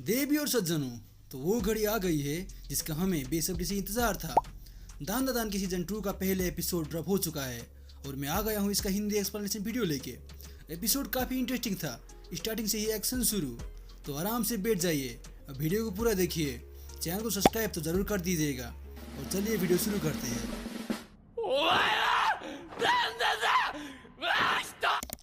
देवी और सज्जनों, तो वो घड़ी आ गई है जिसका हमें बेसब्री से इंतजार था। दान दान की सीजन 2 का पहले एपिसोड ड्रॉप हो चुका है और मैं आ गया हूँ इसका हिंदी एक्सप्लेनेशन वीडियो लेके। एपिसोड काफ़ी इंटरेस्टिंग था, स्टार्टिंग से ही एक्शन शुरू। तो आराम से बैठ जाइए, अब वीडियो को पूरा देखिए। चैनल को सब्सक्राइब तो ज़रूर कर दीजिएगा और चलिए वीडियो शुरू करते हैं।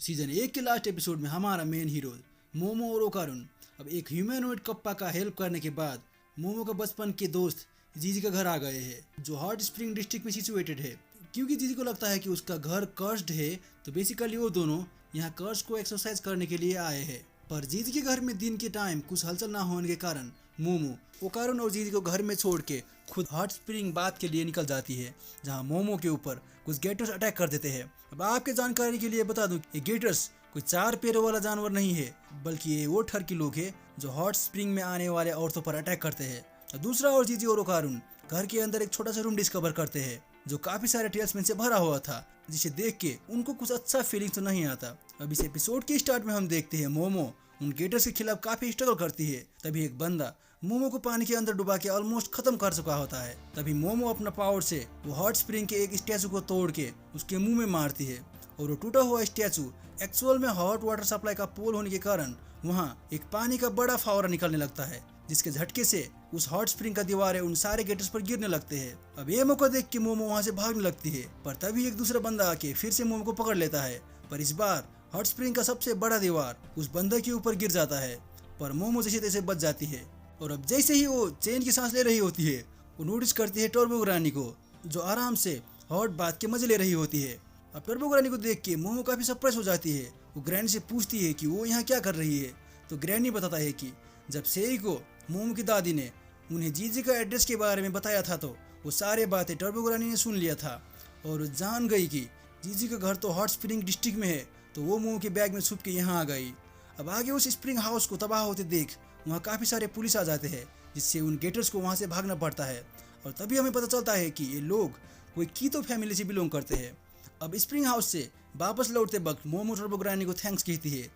सीजन 1 के लास्ट एपिसोड में हमारा मेन हीरो मोमो और ओकारुन अब एक ह्यूमैनॉइड कप्पा का हेल्प करने के बाद मोमो का बचपन के दोस्त जीजी का घर आ गए हैं, जो हॉट स्प्रिंग डिस्ट्रिक्ट में सिचुएटेड है। क्योंकि जीजी को लगता है कि उसका घर कर्स्ड है, तो बेसिकली वो दोनों यहाँ कर्स को एक्सरसाइज करने के लिए आए हैं। पर जीजी के घर में दिन के टाइम कुछ हलचल ना होने के कारण मोमो ओकारुन और जीजी को घर में छोड़ के खुद हॉट स्प्रिंग बाथ के लिए निकल जाती है, जहाँ मोमो के ऊपर कुछ गेटर्स अटैक कर देते हैं। अब आपके जानकारी के लिए बता दूं, ये गेटर्स कोई 4 पैरों वाला जानवर नहीं है, बल्कि ये वो ठरकी लोग हैं जो हॉट स्प्रिंग में आने वाले औरतों पर अटैक करते हैं। दूसरा और जीजी और ओकारुन घर के अंदर एक छोटा सा रूम डिस्कवर करते हैं जो काफी सारे टेल्समैन से भरा हुआ था, जिसे देख के उनको कुछ अच्छा फीलिंग तो नहीं आता। अब इस एपिसोड के स्टार्ट में हम देखते हैं मोमो उन गेटर्स के खिलाफ काफी स्ट्रगल करती है। तभी एक बंदा मोमो को पानी के अंदर डुबा के ऑलमोस्ट खत्म कर चुका होता है। तभी मोमो अपना पावर से वो हॉट स्प्रिंग के एक स्टैचू को तोड़ के उसके मुंह में मारती है और वो टूटा हुआ स्टैचू एक्चुअल में हॉट वाटर सप्लाई का पोल होने के कारण वहाँ एक पानी का बड़ा फव्वारा निकलने लगता है, जिसके झटके से उस हॉट स्प्रिंग का दीवारें उन सारे गेटर्स पर गिरने लगते हैं। अब ये मौका देख के मोमो वहाँ से भागने लगती है, पर तभी एक दूसरा बंदा आके फिर से मोमो को पकड़ लेता है। पर इस बार हॉट स्प्रिंग का सबसे बड़ा दीवार उस बंदे के ऊपर गिर जाता है, पर मोमो जैसे तैसे बच जाती है। और अब जैसे ही वो चैन की सांस ले रही होती है, वो नोटिस करती है टर्बो ग्रानी को, जो आराम से हॉट बाथ के मजे ले रही होती है। अब टर्बो ग्रानी को देख के मोमो काफी सरप्राइज हो जाती है। वो ग्रैनी से पूछती है कि वो यहाँ क्या कर रही है, तो ग्रैनी बताता है कि जब सेई को मोमो की दादी ने उन्हें जीजी का एड्रेस के बारे में बताया था, तो वो सारे बातें टर्बो ग्रानी ने सुन लिया था और जान गई कि जीजी का घर तो हॉट स्प्रिंग डिस्ट्रिक्ट में है, तो वो मोमो के बैग में छुप के यहाँ आ गई। अब आगे उस स्प्रिंग हाउस को तबाह होते देख वहाँ काफ़ी सारे पुलिस आ जाते हैं, जिससे उन गेटर्स को वहाँ से भागना पड़ता है। और तभी हमें पता चलता है कि ये लोग कोई कीतो फैमिली से बिलोंग करते हैं। अब स्प्रिंग हाउस से वापस लौटते वक्त मोमो टर्बो ग्रानी को थैंक्स कहती है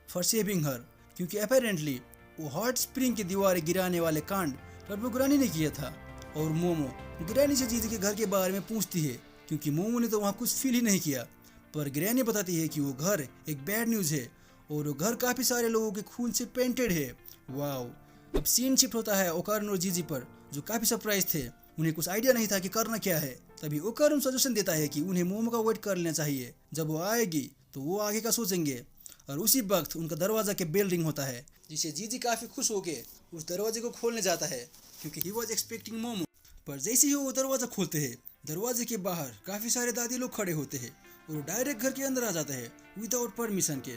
फॉर सेविंग हर, क्योंकि अपेरेंटली वो हॉट स्प्रिंग की दीवारें गिराने वाले कांड टर्बो ग्रानी ने किया था। और मोमो ग्रैनी से जीजी के घर के बारे में पूछती है, क्योंकि मोमो ने तो वहाँ कुछ फील ही नहीं किया। पर ग्रैनी बताती है कि वो घर एक बैड न्यूज़ है और वो घर काफ़ी सारे लोगों के खून से पेंटेड है। वाओ। अब सीन शिफ्ट होता है ओकारुन और जीजी पर, जो काफ़ी सरप्राइज थे। उन्हें कुछ आइडिया नहीं था कि करना क्या है। तभी ओकारुन सजेशन देता है कि उन्हें मोमो का वेट कर लेना चाहिए, जब वो आएगी तो वो आगे का सोचेंगे। और उसी वक्त उनका दरवाजा के बेल रिंग होता है, जिससे जीजी काफ़ी खुश होके उस दरवाजे को खोलने जाता है, क्योंकि ही वॉज एक्सपेक्टिंग मोमो। पर जैसे ही वो दरवाज़ा खोलते हैं, दरवाजे के बाहर काफ़ी सारे दादी लोग खड़े होते हैं और वो डायरेक्ट घर के अंदर आ जाते हैं विदाउट परमिशन के।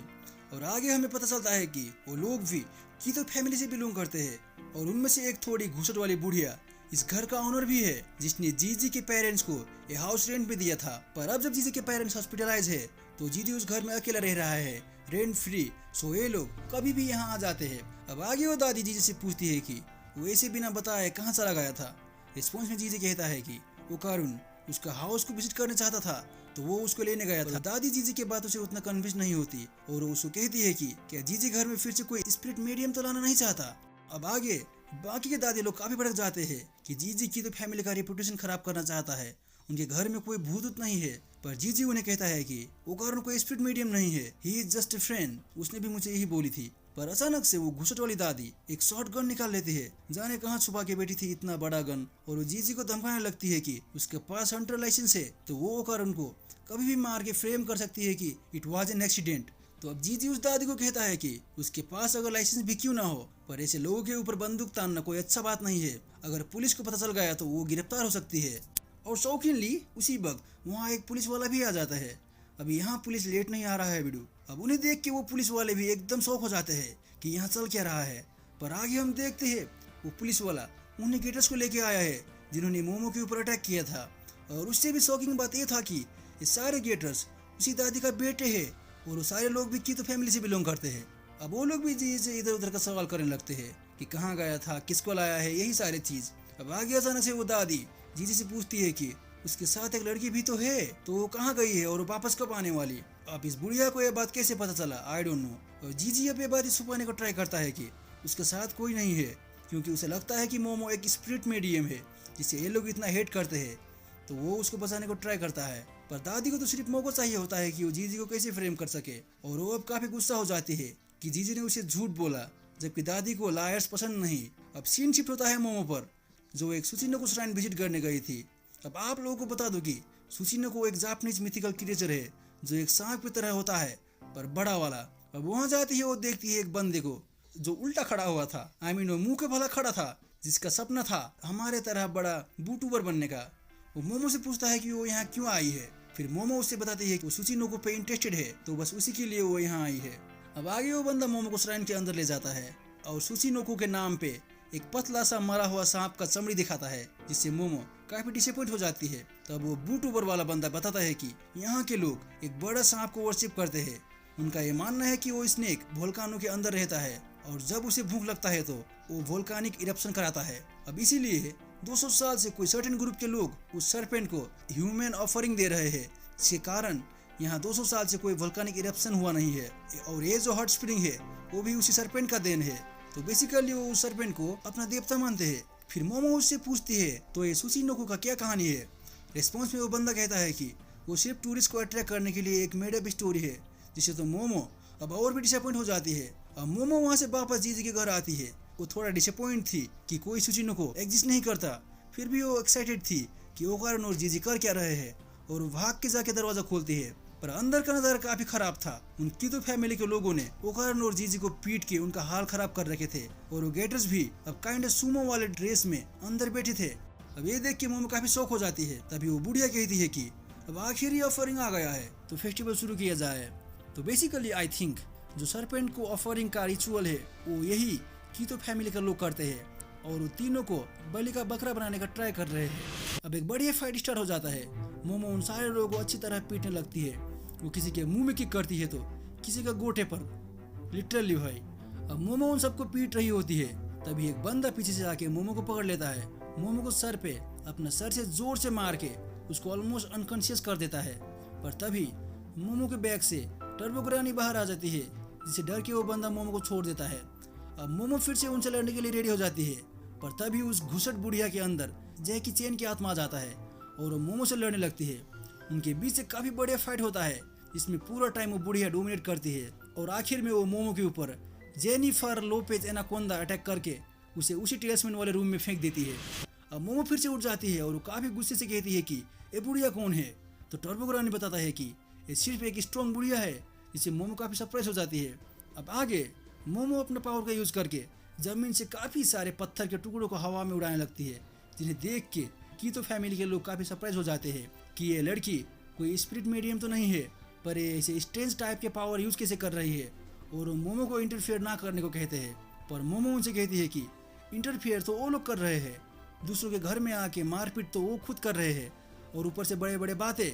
और आगे हमें पता चलता है कि वो लोग भी कीतो फैमिली से बिलोंग करते हैं, और उनमें से एक थोड़ी घूसट वाली बुढ़िया इस घर का ऑनर भी है, जिसने जीजी के पेरेंट्स को ये हाउस रेंट पे दिया था। पर अब जब जीजी के पेरेंट्स हॉस्पिटलाइज है, तो जीजी उस घर में अकेला रह रहा है रेंट फ्री, सो ये लोग कभी भी यहाँ आ जाते हैं। अब आगे वो दादी जीजी से पूछती है कि वो ऐसे बिना बताए कहाँ चला गया था। रिस्पॉन्स में जीजी कहता है कि ओकारुन उसका हाउस को विजिट करना चाहता था, तो वो उसको लेने गया था। दादी जीजी के बातों से उतना कन्विंस नहीं होती और वो उसको कहती है कि क्या जीजी घर में फिर से कोई स्पिरिट मीडियम तो लाना नहीं चाहता। अब आगे बाकी के दादी लोग काफी भड़क जाते हैं कि जीजी की तो फैमिली का रेपुटेशन खराब करना चाहता है, उनके घर में कोई भूत नहीं है। पर जीजी उन्हें कहता है कि ओकारुन कोई स्पिरिट मीडियम नहीं है, he is just a friend, उसने भी मुझे यही बोली थी। पर अचानक से वो घुसट वाली दादी एक शॉर्ट गन निकाल लेती है, जाने कहाँ छुपा के बैठी थी इतना बड़ा गन, और वो जीजी को धमकाने लगती है कि उसके पास हंटर लाइसेंस है, तो वो ओकारुन को कभी भी मार के फ्रेम कर सकती है कि इट वाज एन एक्सीडेंट। तो अब जीजी उस दादी को कहता है कि उसके पास अगर लाइसेंस भी क्यों ना हो, पर ऐसे लोगों के ऊपर बंदूक तानना कोई अच्छा बात नहीं है। अगर पुलिस को पता चल गया तो वो गिरफ्तार हो सकती है। और शौकीनली उसी वक्त वहाँ एक पुलिस वाला भी आ जाता है। अब यहाँ पुलिस लेट नहीं आ रहा है वीडियो। अब उन्हें देख के वो पुलिस वाले भी एकदम शौक हो जाते हैं कि यहाँ चल क्या रहा है। पर आगे हम देखते हैं वो पुलिस वाला उन्हें गेटर्स को लेके आया है, जिन्होंने मोमो के ऊपर अटैक किया था। और उससे भी शॉकिंग बात यह था कि ये सारे गेटर्स उसी दादी का बेटे है, और वो सारे लोग भी कीतो फैमिली से बिलोंग करते हैं। अब वो लोग भी जीजी से इधर उधर का सवाल करने लगते हैं कि कहाँ गया था, किसको लाया है, यही सारी चीज़। अब आगे अचानक से वो दादी जीजी से पूछती है कि उसके साथ एक लड़की भी तो है, तो वो कहाँ गई है और वापस कब आने वाली। अब इस बुढ़िया को ये बात कैसे पता चला, आई डोंट नो। और जीजी अब ये बात छुपाने को ट्राई करता है कि उसके साथ कोई नहीं है, क्योंकि उसे लगता है कि मोमो एक स्पिरिट मीडियम है जिसे ये लोग इतना हेट करते हैं। तो वो उसको बचाने को ट्राई करता है, पर दादी को तो सिर्फ मौका चाहिए होता है कि वो जीजी को कैसे फ्रेम कर सके। और वो अब काफी गुस्सा हो जाती है कि जीजी ने उसे झूठ बोला, जबकि दादी को लायर्स पसंद नहीं। अब सीन शिफ्ट होता है मोमो पर, जो एक सुचिनो श्राइन विजिट करने गई थी। अब आप लोगों को बता दो कि सुचिनो को एक जापानीज मिथिकल क्रिएचर है जो एक सांप की तरह होता है, पर बड़ा वाला। अब वहां जाती है, वो देखती है एक बंदे को जो उल्टा खड़ा हुआ था, वो मुंह के भला खड़ा था, जिसका सपना था हमारे तरह बड़ा बूटूबर बनने का। वो मोमो से पूछता है कि वो यहाँ क्यों आई है। फिर मोमो उससे बताती है कि वो सुचिनो पे इंटरेस्टेड है, तो बस उसी के लिए वो यहाँ आई है। अब आगे वो बंदा मोमो को श्राइन के अंदर ले जाता है और सुचिनो के नाम पे एक पतला सा मरा हुआ सांप का चमड़ी दिखाता है, जिससे मोमो काफी डिसअपॉइंट हो जाती है। तब वो बूटूबर वाला बंदा बताता है कि यहाँ के लोग एक बड़ा सांप को वर्शिप करते हैं। उनका ये मानना है कि वो स्नेक वोल्कानो के अंदर रहता है और जब उसे भूख लगता है तो वो वोल्कानिक इरप्शन कराता है। अब इसीलिए 200 साल से कोई सर्टेन ग्रुप के लोग उस सरपेंट को ह्यूमन ऑफरिंग दे रहे हैं, जिसके कारण यहाँ 200 साल से कोई वोल्कानिक इरप्शन हुआ नहीं है। और ये जो हॉट स्प्रिंग है वो भी उसी सरपेंट का देन है। तो बेसिकली वो उस सरपेंट को अपना देवता मानते हैं। फिर मोमो उससे पूछती है तो ये सुचिनो का क्या कहानी है। रिस्पॉन्स में वो बंदा कहता है कि वो सिर्फ टूरिस्ट को अट्रैक्ट करने के लिए एक मेड अप स्टोरी है, जिससे तो मोमो अब और भी डिसअपॉइंट हो जाती है। अब मोमो वहाँ से वापस जीजी के घर आती है। वो थोड़ा डिसअपॉइंट थी कि कोई सुचिनो को एग्जिस्ट नहीं करता, फिर भी वो एक्साइटेड थी कि ओकारण और जीजी कर क्या रहे हैं, और वो भाग के जाके दरवाजा खोलती है। पर अंदर का नजारा काफी खराब था। उनकी तो फैमिली के लोगों ने ओकारण और जीजी को पीट के उनका हाल खराब कर रखे थे, और वो गेटर्स भी अब काइंड सुमो वाले ड्रेस में अंदर बैठे थे। अब ये देख के मोमो काफी शौक हो जाती है। तभी वो बुढ़िया कहती है कि अब आखिर ये ऑफरिंग आ गया है, तो फेस्टिवल शुरू किया जाए। तो बेसिकली आई थिंक जो सरपेंट को ऑफरिंग का रिचुअल है वो यही कीतो फैमिली का लोग करते हैं, और वो तीनों को बलि का बकरा बनाने का ट्राई कर रहे हैं। अब एक बढ़िया फाइट स्टार्ट हो जाता है। मोमो उन सारे लोगों को अच्छी तरह पीटने लगती है। वो किसी के मुंह में किक करती है तो किसी का गोटे पर, लिटरली भाई। अब मोमो उन सबको पीट रही होती है। तभी एक बंदा पीछे से आके मोमो को पकड़ लेता है। मोमो को सर पे अपना सर से जोर से मार के उसको ऑलमोस्ट अनकॉन्शियस कर देता है। पर तभी मोमो के बैग से टर्बोग्रानी बाहर आ जाती है, जिससे डर के वो बंदा मोमो को छोड़ देता है। अब मोमो फिर से उनसे लड़ने के लिए रेडी हो जाती है, पर तभी उस घुसट बुढ़िया के अंदर जैकी चेन की आत्मा आ जाता है और वो मोमो से लड़ने लगती है। उनके बीच से काफी बढ़िया फाइट होता है, जिसमें पूरा टाइम वो बुढ़िया डोमिनेट करती है, और आखिर में वो मोमो के ऊपर जेनिफर लोपेज एनाकोंडा अटैक करके उसे उसी टेल्समैन वाले रूम में फेंक देती है। अब मोमो फिर से उठ जाती है और वो काफी गुस्से से कहती है कि ये बुढ़िया कौन है। तो टर्बोग्रानी बताता है कि ये सिर्फ एक स्ट्रॉन्ग बुढ़िया है, जिससे मोमो काफी सरप्राइज हो जाती है। अब आगे मोमो अपने पावर का यूज करके जमीन से काफी सारे पत्थर के टुकड़ों को हवा में उड़ाने लगती है, जिन्हें देख के कीतो फैमिली के लोग काफी सरप्राइज हो जाते हैं कि ये लड़की कोई स्पिरिट मीडियम तो नहीं है, पर ये ऐसे स्ट्रेंज टाइप के पावर यूज कैसे कर रही है। और वो मोमो को इंटरफेयर ना करने को कहते हैं, पर मोमो उनसे कहती है कि इंटरफेयर तो वो लोग कर रहे हैं, दूसरों के घर में आके मारपीट तो वो खुद कर रहे हैं, और ऊपर से बड़े बड़े बातें।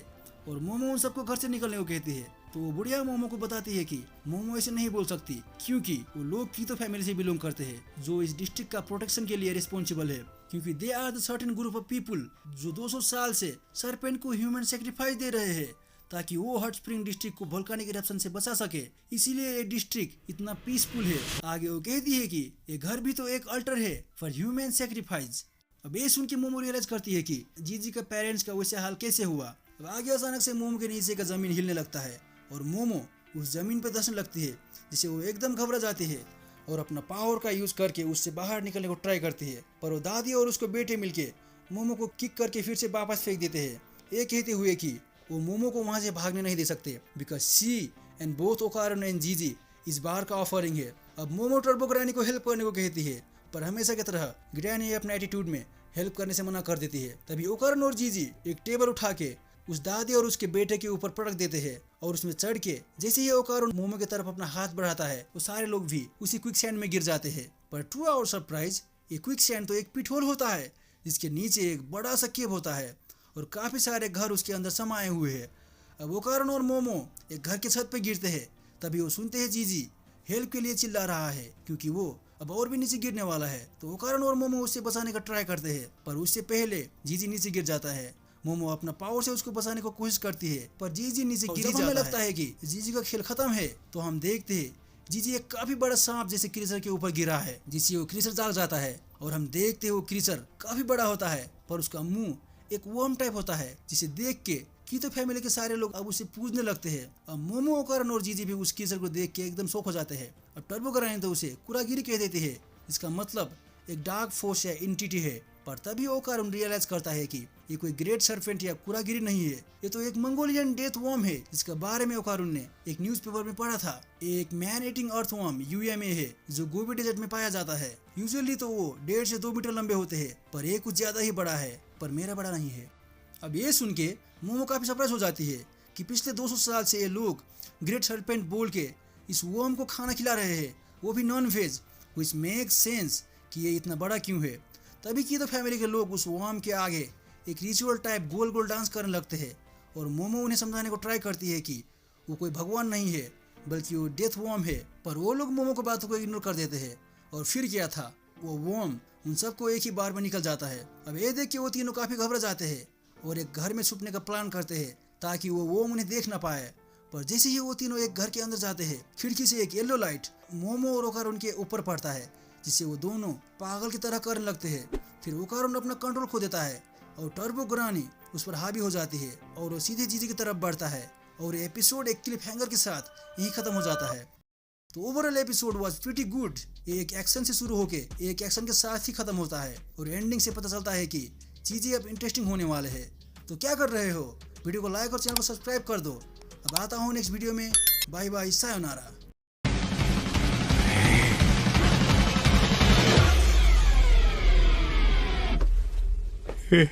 और मोमो उन सबको घर से निकलने को कहती है। तो वो बुढ़िया मोमो को बताती है कि मोमो ऐसे नहीं बोल सकती, क्योंकि वो लोग कीतो फैमिली से बिलोंग करते हैं जो इस डिस्ट्रिक्ट का प्रोटेक्शन के लिए रिस्पॉन्सिबल है, क्योंकि they are the certain group of people जो 200 साल से सरपेंट को ह्यूमन सेक्रीफाइस दे रहे हैं ताकि वो हॉट स्प्रिंग डिस्ट्रिक्ट को वोल्केनिक इरप्शन से बचा सके। इसीलिए ये डिस्ट्रिक्ट इतना पीसफुल है। आगे वो कहती है कि ये घर भी तो एक अल्टर है फॉर ह्यूमन सेक्रीफाइस। अब ये सुन के मोमो रियलाइज करती है कि जीजी के पेरेंट्स का वैसे हाल कैसे हुआ। अब आगे अचानक से मोमो के नीचे का जमीन हिलने लगता है और मोमो उस जमीन पर धंसने लगती है, जिससे वो एकदम घबरा जाती है और अपना पावर का यूज करके उससे बाहर निकलने को ट्राई करती है। पर वो दादी और उसको बेटे मिलके मोमो को किक करके फिर से वापस फेंक देते हैं, ये कहते हुए कि वो मोमो को वहां से भागने नहीं दे सकते, बिकॉज शी एंड बोथ ओकारण एंड जीजी इस बार का ऑफरिंग है। अब मोमो टर्बोग्रानी को हेल्प करने को कहती है, पर हमेशा की तरह ग्रैनी अपने एटीट्यूड में हेल्प करने से मना कर देती है। तभी ओकारण और जीजी एक टेबल उठा के उस दादी और उसके बेटे के ऊपर पटक देते हैं, और उसमें चढ़ के जैसे ही ओकारण मोमो की तरफ अपना हाथ बढ़ाता है वो सारे लोग भी उसी क्विक सैंड में गिर जाते हैं। पर टू आवर सरप्राइज ये क्विक सैंड तो एक पिटहोल होता है, जिसके नीचे एक बड़ा सा केव होता है और काफी सारे घर उसके अंदर समाये हुए हैं। अब ओकारण और मोमो एक घर के छत पे गिरते हैं। तभी वो सुनते हैं जीजी हेल्प के लिए चिल्ला रहा है, क्योंकि वो अब और भी नीचे गिरने वाला है। तो ओकारण और मोमो उससे बचाने का ट्राई करते हैं, पर उससे पहले जीजी नीचे गिर जाता है। मोमो अपना पावर से उसको बचाने की कोशिश करती है, पर जीजी नीचे गिर जाता है। लगता है कि जीजी का खेल खत्म है, तो हम देखते हैं जीजी एक काफी बड़ा सांप जैसे क्रीचर के ऊपर गिरा है, जिससे वो क्रीचर जाग जाता है और हम देखते हैं वो क्रीचर काफी बड़ा होता है पर उसका मुंह एक वर्म टाइप होता है, जिसे देख के कीतो फैमिली के सारे लोग अब उसे पूजने लगते हैं। अब मोमो, ओकारण और जीजी भी उस क्रीचर को देख के एकदम शौक हो जाते हैं। अब टर्बो ग्रानी तो उसे कुरागिरी कह देती है, इसका मतलब एक डार्क फोर्स या एंटिटी है। पर तभी ओकारण रियलाइज करता है कि ये कोई ग्रेट सर्पेंट या कुरागिरी नहीं है, ये तो एक मंगोलियन डेथ वर्म है, जिसके बारे में ओकारण ने एक न्यूज़पेपर में पढ़ा था। एक मैन ईटिंग अर्थ वर्म UMA है जो गोबी डेजर्ट में पाया जाता है। यूजुअली तो वो 1.5 से 2 मीटर लंबे होते हैं, पर ये कुछ ज्यादा ही बड़ा है, पर मेरा बड़ा नहीं है। अब ये सुन के मोमो काफी सरप्राइज हो जाती है कि पिछले 200 साल से ये लोग ग्रेट सर्पेंट बोल के इस वर्म को खाना खिला रहे हैं, वो भी non veg, which makes sense कि ये इतना बड़ा क्यों है। तभी कीतो फैमिली के लोग उस वर्म के आगे एक रिचुअल टाइप गोल गोल डांस करने लगते हैं और मोमो उन्हें समझाने को ट्राई करती है कि वो कोई भगवान नहीं है बल्कि वो डेथ वर्म है, पर वो लोग मोमो की बातों को इग्नोर कर देते हैं। और फिर क्या था, वो वर्म उन सबको एक ही बार में निकल जाता है। अब ये देख के वो तीनों काफी घबरा जाते हैं और एक घर में छुपने का प्लान करते हैं ताकि वो वर्म उन्हें देख ना पाए। पर जैसे ही वो तीनों एक घर के अंदर जाते हैं, खिड़की से एक येलो लाइट मोमो और ओकारण के ऊपर पड़ता है, जिससे वो दोनों पागल की तरह करने लगते हैं। फिर ओकारण अपना कंट्रोल खो देता है और टर्बो ग्रानी उस पर हावी हो जाती है और वो सीधे जीजी की तरफ बढ़ता है और एपिसोड एक क्लिफ हैंगर के साथ यही खत्म हो जाता है। तो overall episode was pretty good. एक एक्शन से शुरू होके एक एक्शन के साथ ही खत्म होता है और एंडिंग से पता चलता है कि चीजें अब इंटरेस्टिंग होने वाले हैं। तो क्या कर रहे हो, वीडियो को लाइक और चैनल को सब्सक्राइब कर दो। अब आता हूँ नेक्स्ट वीडियो में। बाय बाय, सायोनारा। Hey.